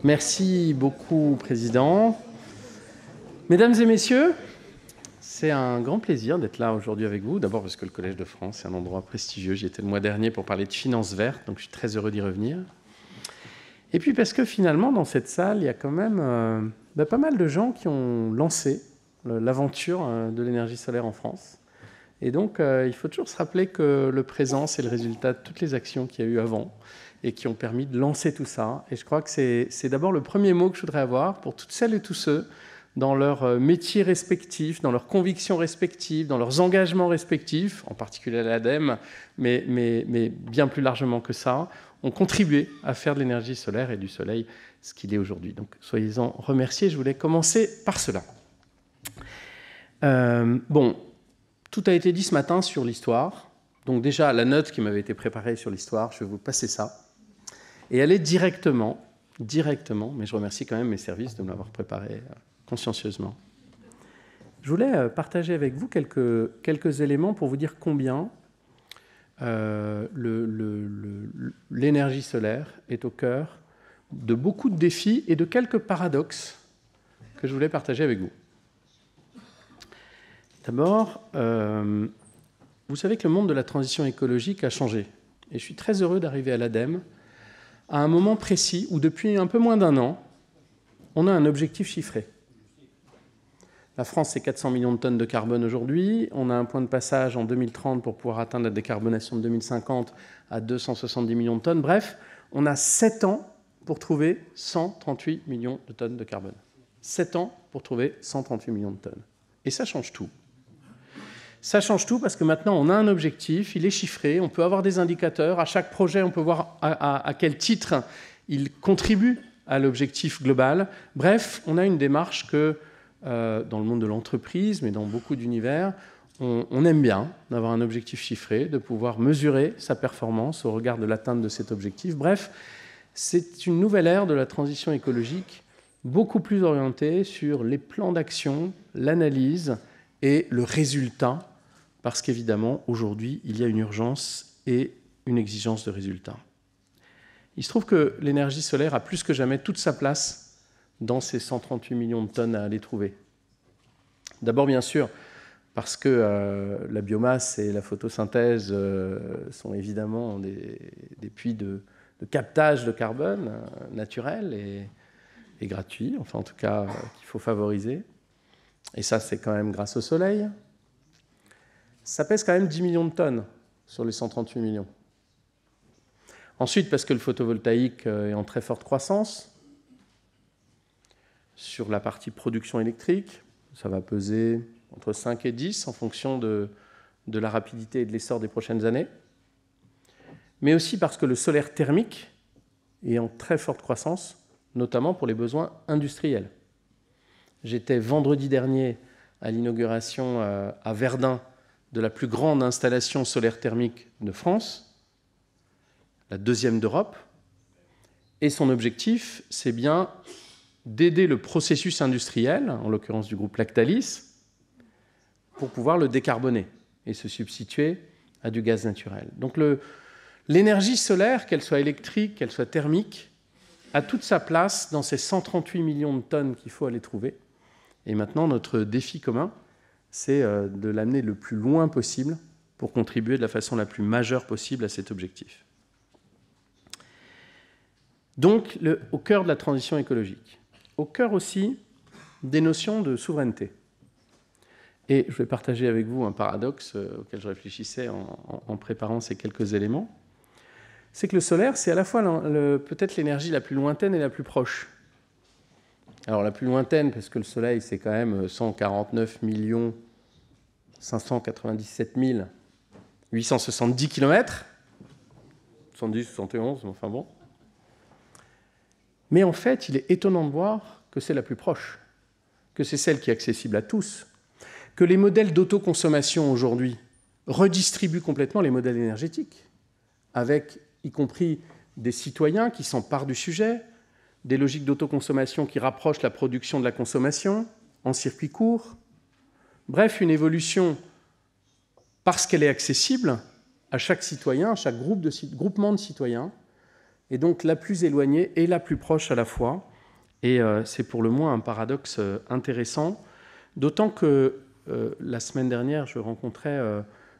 Merci beaucoup, Président. Mesdames et messieurs, c'est un grand plaisir d'être là aujourd'hui avec vous. D'abord parce que le Collège de France est un endroit prestigieux. J'y étais le mois dernier pour parler de finances vertes, donc je suis très heureux d'y revenir. Et puis parce que finalement, dans cette salle, il y a quand même pas mal de gens qui ont lancé l'aventure de l'énergie solaire en France. Et donc, il faut toujours se rappeler que le présent, c'est le résultat de toutes les actions qu'il y a eu avant et qui ont permis de lancer tout ça. Et je crois que c'est d'abord le premier mot que je voudrais avoir pour toutes celles et tous ceux dans leurs métiers respectifs, dans leurs convictions respectives, dans leurs engagements respectifs, en particulier à l'ADEME, mais bien plus largement que ça, ont contribué à faire de l'énergie solaire et du soleil ce qu'il est aujourd'hui. Donc, soyez-en remerciés. Je voulais commencer par cela. Tout a été dit ce matin sur l'histoire. Donc déjà, la note qui m'avait été préparée sur l'histoire, je vais vous passer ça. Et aller directement, mais je remercie quand même mes services de me l'avoir préparé consciencieusement. Je voulais partager avec vous quelques éléments pour vous dire combien l'énergie solaire est au cœur de beaucoup de défis et de quelques paradoxes que je voulais partager avec vous. D'abord, vous savez que le monde de la transition écologique a changé. Et je suis très heureux d'arriver à l'ADEME à un moment précis où, depuis un peu moins d'un an, on a un objectif chiffré. La France, c'est 400 millions de tonnes de carbone aujourd'hui. On a un point de passage en 2030 pour pouvoir atteindre la décarbonation de 2050 à 270 millions de tonnes. Bref, on a 7 ans pour trouver 138 millions de tonnes de carbone. 7 ans pour trouver 138 millions de tonnes. Et ça change tout. Ça change tout parce que maintenant, on a un objectif, il est chiffré, on peut avoir des indicateurs. À chaque projet, on peut voir à quel titre il contribue à l'objectif global. Bref, on a une démarche que, dans le monde de l'entreprise, mais dans beaucoup d'univers, on aime bien d'avoir un objectif chiffré, de pouvoir mesurer sa performance au regard de l'atteinte de cet objectif. Bref, c'est une nouvelle ère de la transition écologique, beaucoup plus orientée sur les plans d'action, l'analyse et le résultat, parce qu'évidemment, aujourd'hui, il y a une urgence et une exigence de résultat. Il se trouve que l'énergie solaire a plus que jamais toute sa place dans ces 138 millions de tonnes à aller trouver. D'abord, bien sûr, parce que la biomasse et la photosynthèse sont évidemment des puits de captage de carbone naturel et gratuit, enfin en tout cas qu'il faut favoriser. Et ça, c'est quand même grâce au soleil. Ça pèse quand même 10 millions de tonnes sur les 138 millions. Ensuite, parce que le photovoltaïque est en très forte croissance. Sur la partie production électrique, ça va peser entre 5 et 10 en fonction de la rapidité et de l'essor des prochaines années. Mais aussi parce que le solaire thermique est en très forte croissance, notamment pour les besoins industriels. J'étais vendredi dernier à l'inauguration à Verdun de la plus grande installation solaire thermique de France, la deuxième d'Europe, et son objectif, c'est bien d'aider le processus industriel, en l'occurrence du groupe Lactalis, pour pouvoir le décarboner et se substituer à du gaz naturel. Donc l'énergie solaire, qu'elle soit électrique, qu'elle soit thermique, a toute sa place dans ces 138 millions de tonnes qu'il faut aller trouver. Et maintenant, notre défi commun, c'est de l'amener le plus loin possible pour contribuer de la façon la plus majeure possible à cet objectif. Donc, au cœur de la transition écologique, au cœur aussi des notions de souveraineté. Et je vais partager avec vous un paradoxe auquel je réfléchissais en préparant ces quelques éléments. C'est que le solaire, c'est à la fois peut-être l'énergie la plus lointaine et la plus proche. Alors la plus lointaine, parce que le Soleil, c'est quand même 149 597 870 km, 70, 71, enfin bon. Mais en fait, il est étonnant de voir que c'est la plus proche, que c'est celle qui est accessible à tous, que les modèles d'autoconsommation aujourd'hui redistribuent complètement les modèles énergétiques, avec y compris des citoyens qui s'emparent du sujet, des logiques d'autoconsommation qui rapprochent la production de la consommation en circuit court. Bref, une évolution parce qu'elle est accessible à chaque citoyen, à chaque groupement de citoyens, et donc la plus éloignée et la plus proche à la fois, Et c'est pour le moins un paradoxe intéressant, d'autant que la semaine dernière, je rencontrais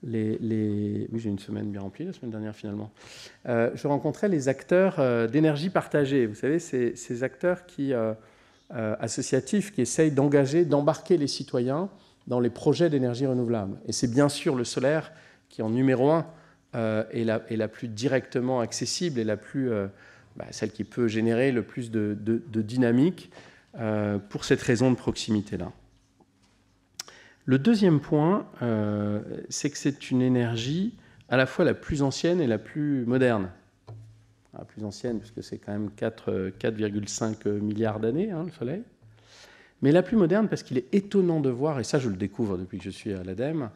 oui, j'ai une semaine bien remplie la semaine dernière finalement. Je rencontrais les acteurs d'énergie partagée. Vous savez, ces acteurs associatifs qui essayent d'embarquer les citoyens dans les projets d'énergie renouvelable. Et c'est bien sûr le solaire qui, en numéro 1, est la plus directement accessible et celle qui peut générer le plus de dynamique pour cette raison de proximité-là. Le deuxième point, c'est que c'est une énergie à la fois la plus ancienne et la plus moderne. La plus ancienne, puisque c'est quand même 4,5 milliards d'années, le Soleil. Mais la plus moderne, parce qu'il est étonnant de voir, et ça je le découvre depuis que je suis à l'ADEME,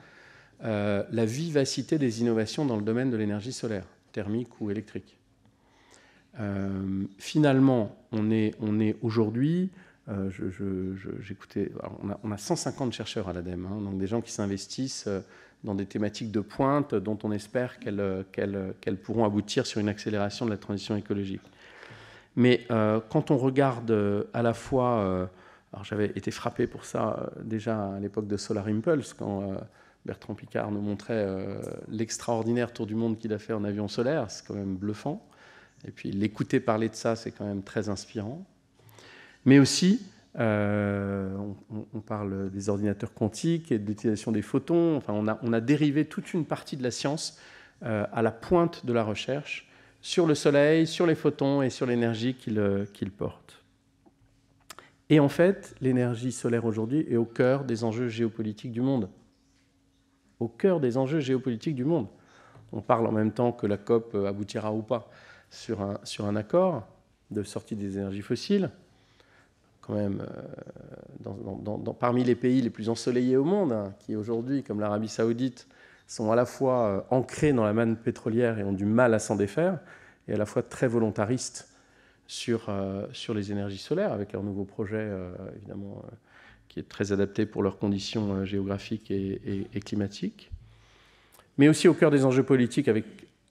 la vivacité des innovations dans le domaine de l'énergie solaire, thermique ou électrique. Finalement, on est aujourd'hui... j'écoutais, on a 150 chercheurs à l'ADEME, donc des gens qui s'investissent dans des thématiques de pointe dont on espère qu'elles pourront aboutir sur une accélération de la transition écologique. Mais quand on regarde à la fois... alors j'avais été frappé pour ça déjà à l'époque de Solar Impulse, quand Bertrand Piccard nous montrait l'extraordinaire tour du monde qu'il a fait en avion solaire, c'est quand même bluffant. Et puis l'écouter parler de ça, c'est quand même très inspirant. Mais aussi, on parle des ordinateurs quantiques et de l'utilisation des photons. Enfin, on a dérivé toute une partie de la science à la pointe de la recherche sur le Soleil, sur les photons et sur l'énergie qu'il porte. Et en fait, l'énergie solaire aujourd'hui est au cœur des enjeux géopolitiques du monde. Au cœur des enjeux géopolitiques du monde. On parle en même temps que la COP aboutira ou pas sur un accord de sortie des énergies fossiles. Quand même, parmi les pays les plus ensoleillés au monde, qui aujourd'hui, comme l'Arabie Saoudite, sont à la fois ancrés dans la manne pétrolière et ont du mal à s'en défaire, et à la fois très volontaristes sur les énergies solaires, avec leur nouveau projet, évidemment, qui est très adapté pour leurs conditions géographiques et climatiques. Mais aussi au cœur des enjeux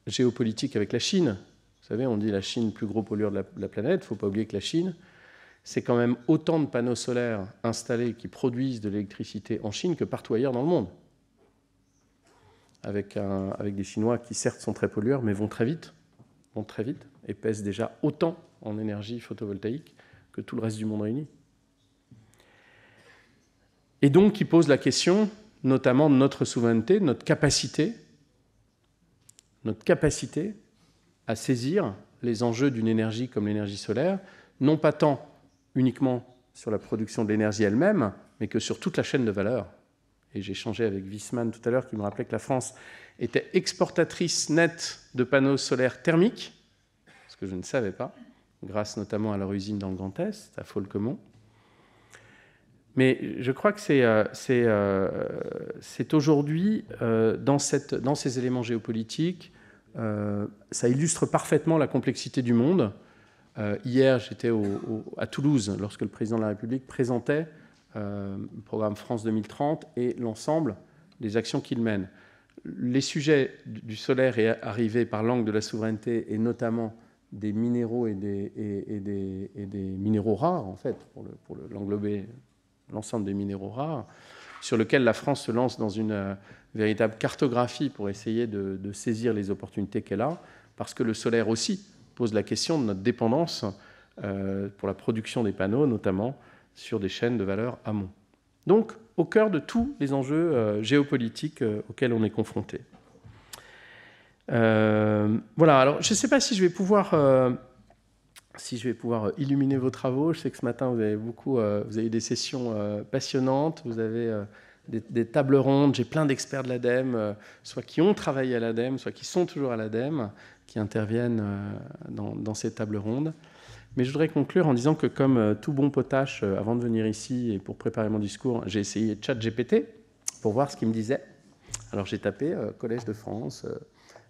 géopolitiques avec la Chine. Vous savez, on dit la Chine, plus gros pollueur de la planète. Il ne faut pas oublier que la Chine, c'est quand même autant de panneaux solaires installés qui produisent de l'électricité en Chine que partout ailleurs dans le monde. Avec des Chinois qui, certes, sont très pollueurs, mais vont très vite et pèsent déjà autant en énergie photovoltaïque que tout le reste du monde réuni. Et donc, qui pose la question, notamment de notre souveraineté, de notre capacité à saisir les enjeux d'une énergie comme l'énergie solaire, non pas tant uniquement sur la production de l'énergie elle-même, mais que sur toute la chaîne de valeur. Et j'ai échangé avec Wiesmann tout à l'heure, qui me rappelait que la France était exportatrice nette de panneaux solaires thermiques, ce que je ne savais pas, grâce notamment à leur usine dans le Grand Est, à Faulquemont. Mais je crois que c'est aujourd'hui, dans ces éléments géopolitiques, ça illustre parfaitement la complexité du monde. Hier, j'étais à Toulouse, lorsque le président de la République présentait le programme France 2030 et l'ensemble des actions qu'il mène. Les sujets du solaire est arrivé par l'angle de la souveraineté et notamment des minéraux et des minéraux rares, en fait, pour l'englober, l'ensemble des minéraux rares, sur lequel la France se lance dans une véritable cartographie pour essayer de saisir les opportunités qu'elle a, parce que le solaire aussi pose la question de notre dépendance pour la production des panneaux, notamment sur des chaînes de valeur amont. Donc, au cœur de tous les enjeux géopolitiques auxquels on est confronté. Voilà, alors je ne sais pas si je vais pouvoir illuminer vos travaux. Je sais que ce matin, vous avez eu des sessions passionnantes, vous avez des tables rondes. J'ai plein d'experts de l'ADEME, soit qui ont travaillé à l'ADEME, soit qui sont toujours à l'ADEME, qui interviennent dans ces tables rondes. Mais je voudrais conclure en disant que comme tout bon potache, avant de venir ici et pour préparer mon discours, j'ai essayé ChatGPT pour voir ce qu'il me disait. Alors j'ai tapé Collège de France,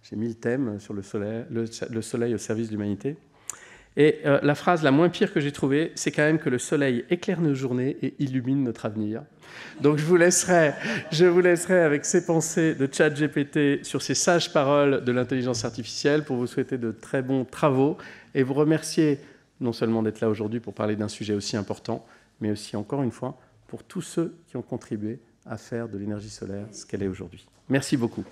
j'ai mis le thème sur le soleil au service de l'humanité. Et la phrase la moins pire que j'ai trouvée, c'est quand même que le soleil éclaire nos journées et illumine notre avenir. Donc je vous laisserai avec ces pensées de ChatGPT sur ces sages paroles de l'intelligence artificielle pour vous souhaiter de très bons travaux et vous remercier non seulement d'être là aujourd'hui pour parler d'un sujet aussi important, mais aussi, encore une fois, pour tous ceux qui ont contribué à faire de l'énergie solaire ce qu'elle est aujourd'hui. Merci beaucoup.